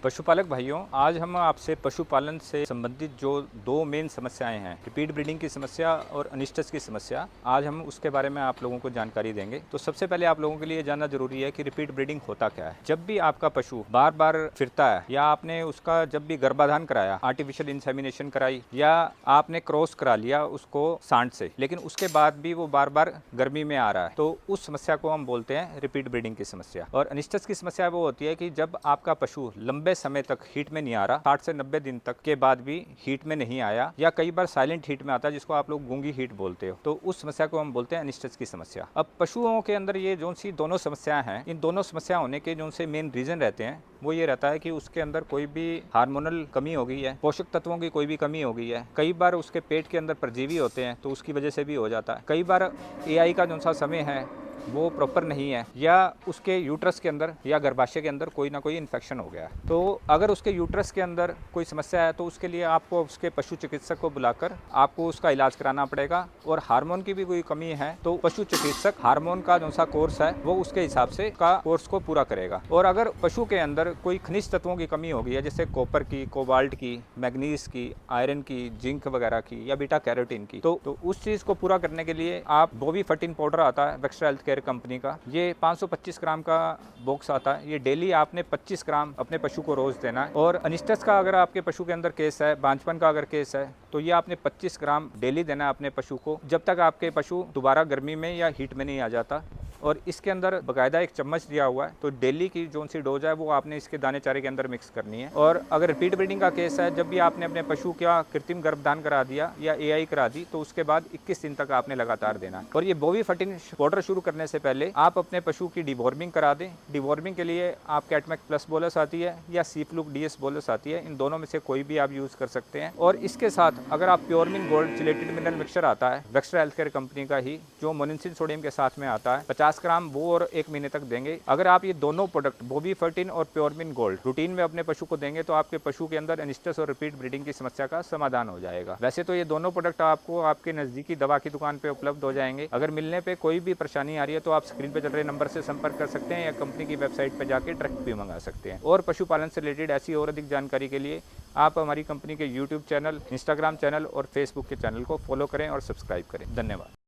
पशुपालक भाइयों, आज हम आपसे पशुपालन से संबंधित जो दो मेन समस्याएं हैं, रिपीट ब्रीडिंग की समस्या और अनिस्टस की समस्या, आज हम उसके बारे में आप लोगों को जानकारी देंगे। तो सबसे पहले आप लोगों के लिए जानना जरूरी है कि रिपीट ब्रीडिंग होता क्या है। जब भी आपका पशु बार बार फिरता है या आपने उसका जब भी गर्भाधान कराया, आर्टिफिशियल इंसेमिनेशन कराई या आपने क्रॉस करा लिया उसको सांड से, लेकिन उसके बाद भी वो बार बार गर्मी में आ रहा है, तो उस समस्या को हम बोलते हैं रिपीट ब्रीडिंग की समस्या। और अनिस्टस की समस्या वो होती है कि जब आपका पशु लंबे समय तक हीट में नहीं आ रहा, 60 से 90 दिन तक के बाद भी हीट में नहीं आया, या कई बार साइलेंट हीट में आता है जिसको आप लोग गूंगी हीट बोलते हो, तो उस समस्या को हम बोलते हैं अनिस्टस की समस्या। अब पशुओं के अंदर ये जो सी दोनों समस्याएं हैं, इन दोनों समस्या होने के जो से मेन रीजन रहते हैं वो ये रहता है कि उसके अंदर कोई भी हार्मोनल कमी हो गई है, पोषक तत्वों की कोई भी कमी हो गई है। कई बार उसके पेट के अंदर परजीवी होते हैं तो उसकी वजह से भी हो जाता है। कई बार एआई का जो सा समय है वो प्रॉपर नहीं है, या उसके यूट्रस के अंदर या गर्भाशय के अंदर कोई ना कोई इन्फेक्शन हो गया है। तो अगर उसके यूट्रस के अंदर कोई समस्या है तो उसके लिए आपको उसके पशु चिकित्सक को बुलाकर आपको उसका इलाज कराना पड़ेगा। और हार्मोन की भी कोई कमी है तो पशु चिकित्सक हार्मोन का जो सा कोर्स है वो उसके हिसाब से का कोर्स को पूरा करेगा। और अगर पशु के अंदर कोई खनिज तत्वों की कमी हो गई है, जैसे कॉपर की, कोबाल्ट की, मैग्नीज की, आयरन की, जिंक वगैरह की या बीटा कैरोटीन की, तो उस चीज को पूरा करने के लिए आप बोवी फर्टिन पाउडर आता है वेक्स्ट्रा हेल्थ केयर कंपनी का, ये 525 ग्राम का बॉक्स आता है। ये डेली आपने 25 ग्राम अपने पशु को रोज देना है। और अनिस्टस का अगर आपके पशु के अंदर केस है, बांझपन का अगर केस है, तो ये आपने 25 ग्राम डेली देना है अपने पशु को, जब तक आपके पशु दोबारा गर्मी में या हीट में नहीं आ जाता। और इसके अंदर बाकायदा एक चम्मच दिया हुआ है, तो डेली की जो सी डोज है वो आपने इसके दाने चारे के अंदर मिक्स करनी है। और अगर रिपीट ब्रीडिंग का केस है, जब भी आपने अपने पशु का कृत्रिम गर्भधान करा दिया या एआई करा दी, तो उसके बाद 21 दिन तक आपने लगातार देना है। और ये बोवी फर्टिन पाउडर शुरू करने से पहले आप अपने पशु की डिवॉर्मिंग करा दें। डिवॉर्मिंग के लिए आप कैटमैक प्लस बोलस आती है या सीफ्लूक डीएस बोलस आती है, इन दोनों में से कोई भी आप यूज कर सकते हैं। और इसके साथ अगर आप प्योरमिन गोल्ड चिलेटेड मिनरल मिक्सचर आता है वेक्स्ट्रा हेल्थ केयर कंपनी का ही, जो मोनिसिन सोडियम के साथ में आता है, 50 ग्राम वो और 1 महीने तक देंगे। अगर आप ये दोनों प्रोडक्ट बोवी फर्टिन और प्योरमिन गोल्ड रूटीन में अपने पशु को देंगे तो आपके पशु के अंदर अनिस्टस और रिपीट ब्रीडिंग की समस्या का समाधान हो जाएगा। वैसे तो ये दोनों प्रोडक्ट आपको आपके नजदीकी दवा की दुकान पे उपलब्ध हो जाएंगे। अगर मिलने पे कोई भी परेशानी आ रही है तो आप स्क्रीन पे चल रहे नंबर से संपर्क कर सकते हैं या कंपनी की वेबसाइट पे जाके ट्रक भी मंगा सकते हैं। और पशुपालन से रिलेटेड ऐसी और अधिक जानकारी के लिए आप हमारी कंपनी के यूट्यूब चैनल, इंस्टाग्राम चैनल और फेसबुक के चैनल को फॉलो करें और सब्सक्राइब करें। धन्यवाद।